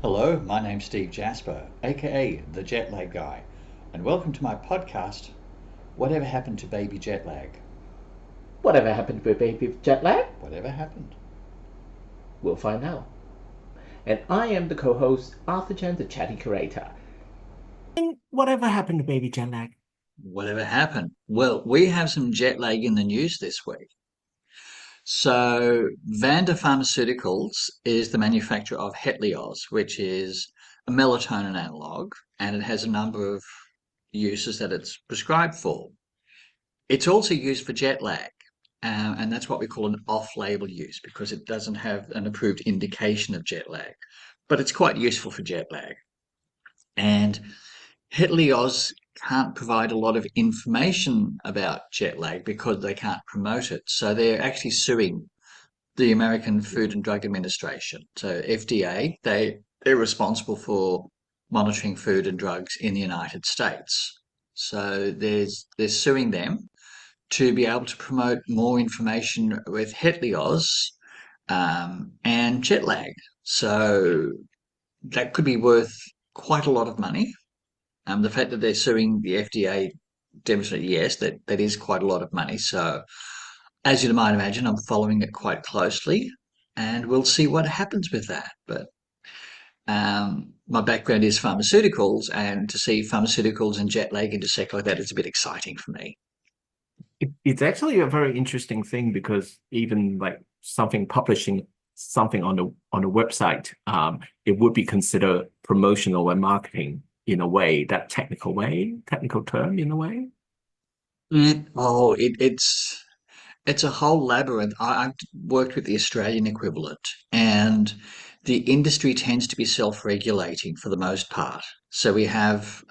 Hello, my name's Steve Jasper, aka the Jet Lag Guy, and welcome to my podcast, Whatever Happened to Baby Jet Lag? Whatever happened with baby jet lag? Whatever happened? We'll find out. And I am the co-host, Arthur Chen, the chatty curator. And whatever happened to baby jet lag? Whatever happened? Well, we have some jet lag in the news this week. So, Vanda Pharmaceuticals is the manufacturer of Hetlioz, which is a melatonin analog, and it has a number of uses that it's prescribed for. It's also used for jet lag, and that's what we call an off-label use because it doesn't have an approved indication of jet lag, but it's quite useful for jet lag. And Hetlioz can't provide a lot of information about jet lag because they can't promote it. So they're actually suing the American Food and Drug Administration. So FDA, they're responsible for monitoring food and drugs in the United States. So they're suing them to be able to promote more information with Hetlioz and jet lag. So that could be worth quite a lot of money. The fact that they're suing the FDA demonstrates, yes, that is quite a lot of money. So as you might imagine, I'm following it quite closely and we'll see what happens with that. But my background is pharmaceuticals, and to see pharmaceuticals and jet lag intersect like that is a bit exciting for me. It's actually a very interesting thing because even like something publishing something on the website, it would be considered promotional and marketing in a way, that technical term in a way. It's a whole labyrinth. I've worked with the Australian equivalent, and the industry tends to be self-regulating for the most part. So we have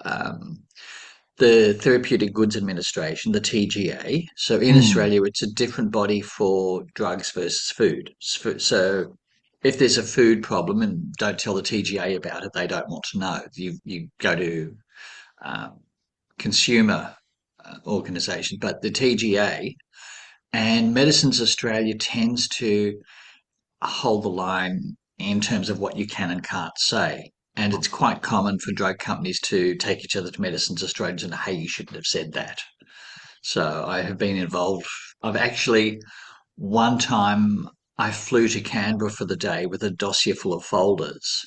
the Therapeutic Goods Administration, the TGA. So in Mm. Australia, it's a different body for drugs versus food. So if there's a food problem and don't tell the TGA about it, they don't want to know. You go to um, consumer organisations, but the TGA and Medicines Australia tends to hold the line in terms of what you can and can't say. And it's quite common for drug companies to take each other to Medicines Australia and, hey, you shouldn't have said that. So I have been involved. I've actually, one time, I flew to Canberra for the day with a dossier full of folders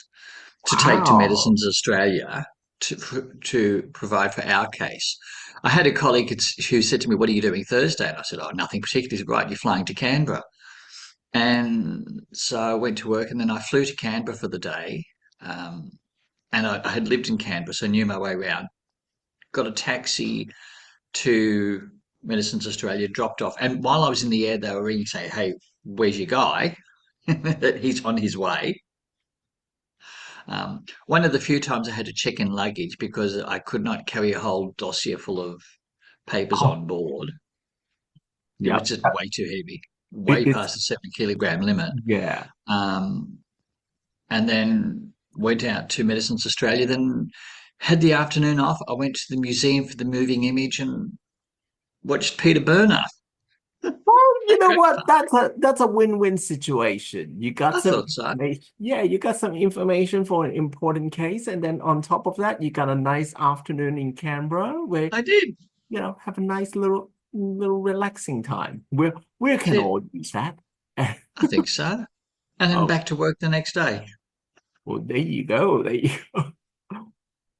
to take to Wow. Medicines Australia to provide for our case. I had a colleague who said to me, "What are you doing Thursday?" And I said, "Oh, nothing particular." He said, "Right, you're flying to Canberra." And so I went to work, and then I flew to Canberra for the day. Um, and I had lived in Canberra, so I knew my way around. Got a taxi to Medicines Australia, dropped off. And while I was in the air, they were ringing saying, "Hey, where's your guy?" That he's on his way. One of the few times I had to check in luggage because I could not carry a whole dossier full of papers Oh, on board. It was yeah. just way too heavy, way It's past the 7 kilogram limit. yeah. Um, and then went out to Medicines Australia. Then had the afternoon off. I went to the Museum for the Moving Image and watched Peter Burner. Well, you know Great what? fun. That's a win-win situation. You got I some thought so. information. Yeah, you got some information for an important case, and then on top of that, you got a nice afternoon in Canberra where I did. have a nice little relaxing time. We That's can it. all use that. I think so. And then Oh, back to work the next day. well, there you go. There you go.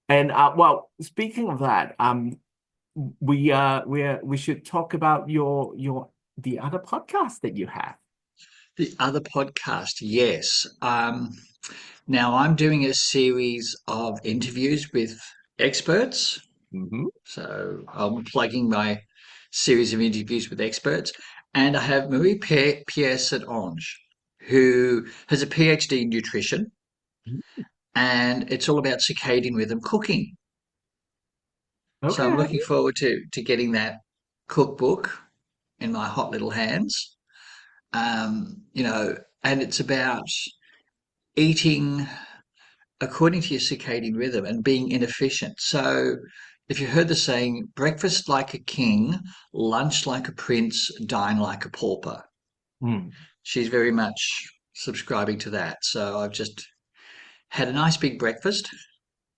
And well, speaking of that, we should talk about your the other podcast that you have. The other podcast, yes. Now I'm doing a series of interviews with experts. Hmm. So I'm plugging my series of interviews with experts. And I have Marie-Pierre St-Onge, who has a PhD in nutrition, and it's all about circadian rhythm cooking. So I'm Okay. looking forward to getting that cookbook in my hot little hands. And it's about eating according to your circadian rhythm and being inefficient. So, if you heard the saying, breakfast like a king, lunch like a prince, dine like a pauper, Hmm. she's very much subscribing to that. So, I've just Had a nice big breakfast.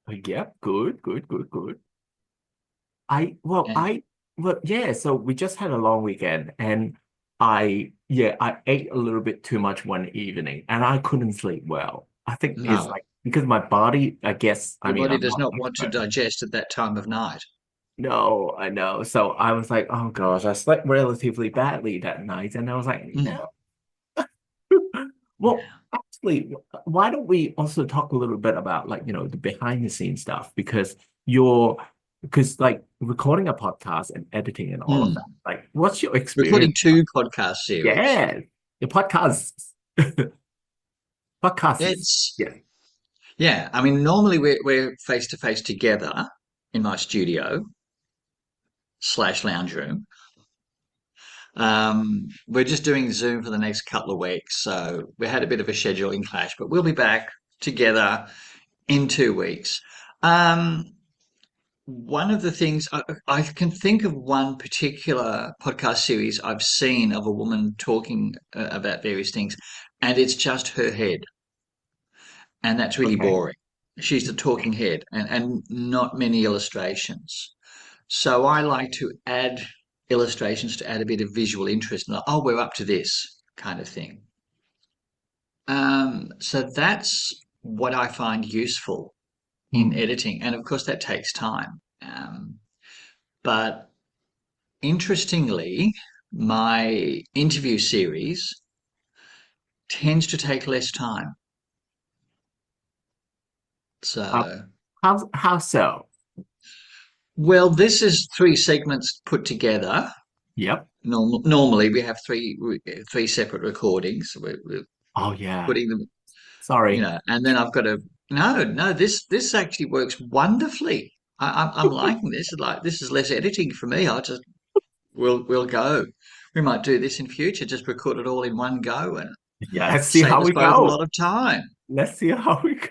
Yeah, good, good, good, good. I well, And I well, yeah. So we just had a long weekend, and I ate a little bit too much one evening, and I couldn't sleep well. I think it's no, like because my body, I guess, I your mean, body I'm does not not an want to expert. digest at that time of night. No, I know. So I was like, oh gosh, I slept relatively badly that night, and I was like, Mm, no. Well, yeah. actually, why don't we also talk a little bit about like, the behind the scenes stuff because like recording a podcast and editing and all of that, Mm. like what's your Recording experience? two podcast series. Yeah, your podcasts, podcasts. It's Yeah. yeah. I mean, normally we're face to face together in my studio slash lounge room. We're just doing Zoom for the next couple of weeks, so we had a bit of a scheduling clash, but we'll be back together in 2 weeks. Um, One of the things I can think of one particular podcast series I've seen of a woman talking about various things, and it's just her head, and that's really Okay. boring. She's the talking head, and not many illustrations. So I like to add illustrations to add a bit of visual interest, and like, oh, we're up to this kind of thing. So that's what I find useful in Hmm. editing, and of course that takes time. But interestingly, my interview series tends to take less time. Uh, So, how so? well, this is three segments put together. Yep. Normally, we have three separate recordings. We're Oh yeah. putting them, Sorry. and then I've got to. No, no, this actually works wonderfully. I'm liking this. Like this is less editing for me. I just we'll go. We might do this in future. Just record it all in one go and Yeah. Let's see save how us we both a go. lot of time. Let's see how we go.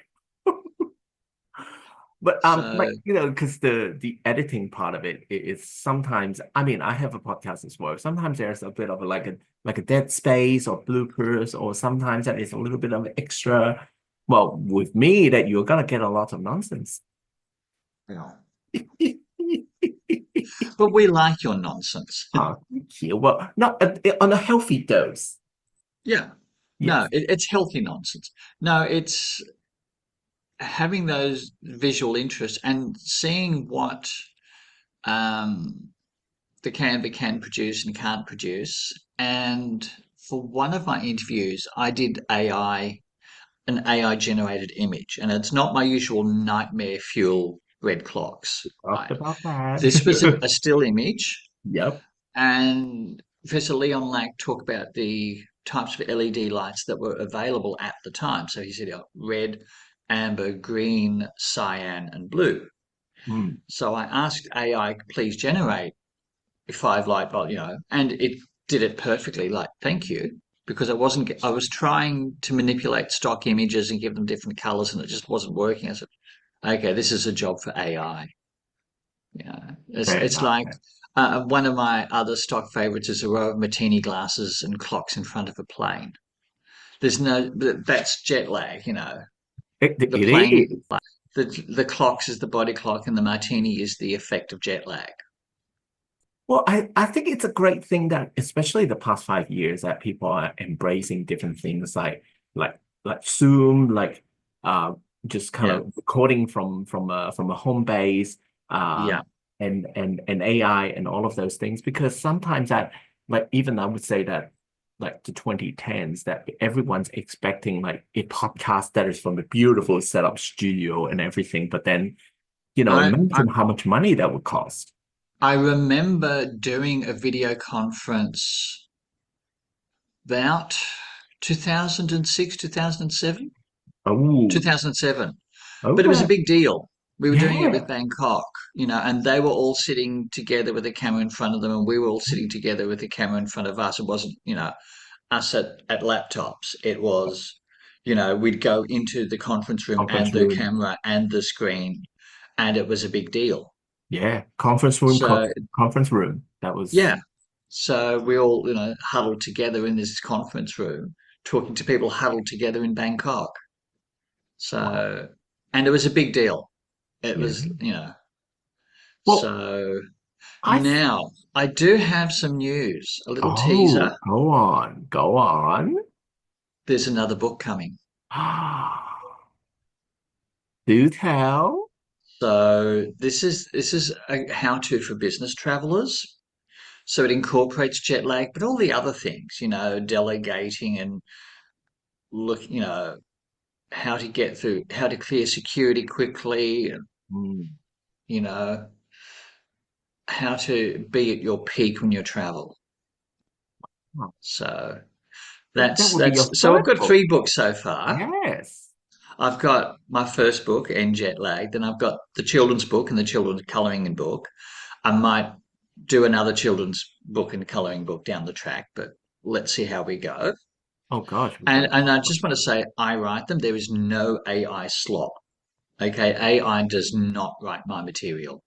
But So, like because the editing part of it is sometimes. I mean, I have a podcast as well. Sometimes there's a bit of a dead space or bloopers, or sometimes that is a little bit of extra. Well, with me, that you're gonna get a lot of nonsense. yeah. But we like your nonsense. Yeah, well, not on a healthy dose. Yeah. No, Yes. it's healthy nonsense. No, it's having those visual interests and seeing what um, the Canva can produce and can't produce. And for one of my interviews, I did an AI generated image, and it's not my usual nightmare fuel red clocks, Talked right? about This was that. a still image, Yep. and Professor Leon Lack talked about the types of LED lights that were available at the time. So he said red, amber, green, cyan, and blue. Mm, So I asked AI, please generate a five light bulb, and it did it perfectly. Like, thank you, because I was trying to manipulate stock images and give them different colors, and it just wasn't working. I said, okay, this is a job for AI. fair It's enough. like one of my other stock favorites is a row of martini glasses and clocks in front of a plane. That's jet lag. The It plane, is. the clocks is the body clock, and the martini is the effect of jet lag. Well, I think it's a great thing that, especially the past 5 years, that people are embracing different things like Zoom, uh, just kind Yeah, of recording from a home base, yeah. and AI and all of those things. Because sometimes that, like, even I would say that, like the 2010s, that everyone's expecting like a podcast that is from a beautiful setup studio and everything, but then I, I imagine how much money that would cost. I remember doing a video conference about 2006, 2007, Oh, 2007. But it was a okay. big deal. We were doing it with Yeah. Bangkok, and they were all sitting together with a camera in front of them, and we were all sitting together with the camera in front of us. It wasn't, us at laptops. It was, we'd go into the conference room and Conference the room. camera and the screen, and it was a big deal. Yeah. Conference room, So, conference room. That was, yeah. So we all, huddled together in this conference room, talking to people huddled together in Bangkok. Wow. So, and it was a big deal. It Yeah. was, Well, so I now I do have some news, a little oh, teaser. go on, go on. There's another book coming. Do tell. So this is a how-to for business travelers. So it incorporates jet lag, but all the other things, delegating and how to get through, how to clear security quickly, and Mm. you know, how to be at your peak when you travel. Oh, So that that's would be your that's so I've third got book. three books so far. Yes. I've got my first book, End Jet Lag. Then I've got the children's book and the children's colouring book. I might do another children's book and colouring book down the track, but let's see how we go. Oh gosh, we And got and I just want to say, I write them. There is no AI slot. Okay, AI does not write my material.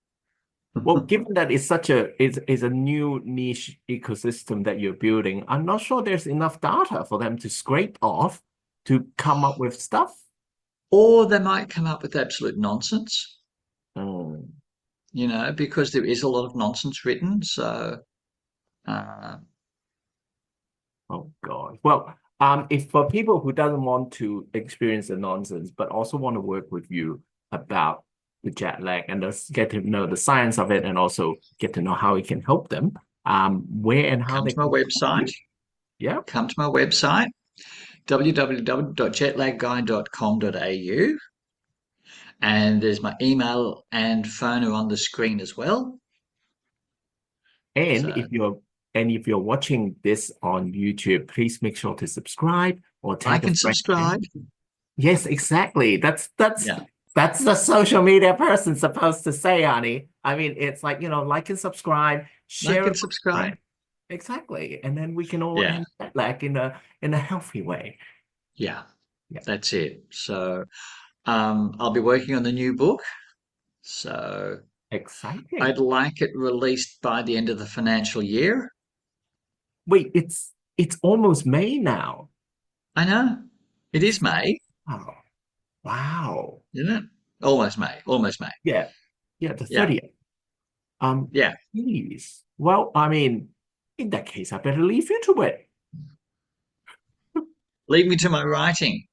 well, given that it's such a is a new niche ecosystem that you're building, I'm not sure there's enough data for them to scrape off to come up with stuff. Or they might come up with absolute nonsense, Mm. because there is a lot of nonsense written. So, uh, Oh God. Well, if for people who doesn't want to experience the nonsense, but also want to work with you about the jet lag and just get to know the science of it and also get to know how it can help them, where and how come they to my can find website. you. Yeah. Come to my website, www.jetlagguide.com.au, and there's my email and phone are on the screen as well. And So if you're watching this on YouTube, please make sure to subscribe or tag like a and friend subscribe. in. Yes, exactly. Yeah, That's the social media person supposed to say, honey. I mean, it's like, like and subscribe, like share it and with subscribe. friends. Exactly. And then we can all Yeah, end that like in a healthy way. yeah, Yeah. that's it. So I'll be working on the new book. So I'd Exciting. like it released by the end of the financial year. Wait, it's almost May now. I know. It is It's May, wow. Wow. isn't it? Almost May. Almost May. Yeah. Yeah, the Yeah. 30th. Yeah. Please. Well, I mean, in that case, I better leave you to it. Leave me to my writing.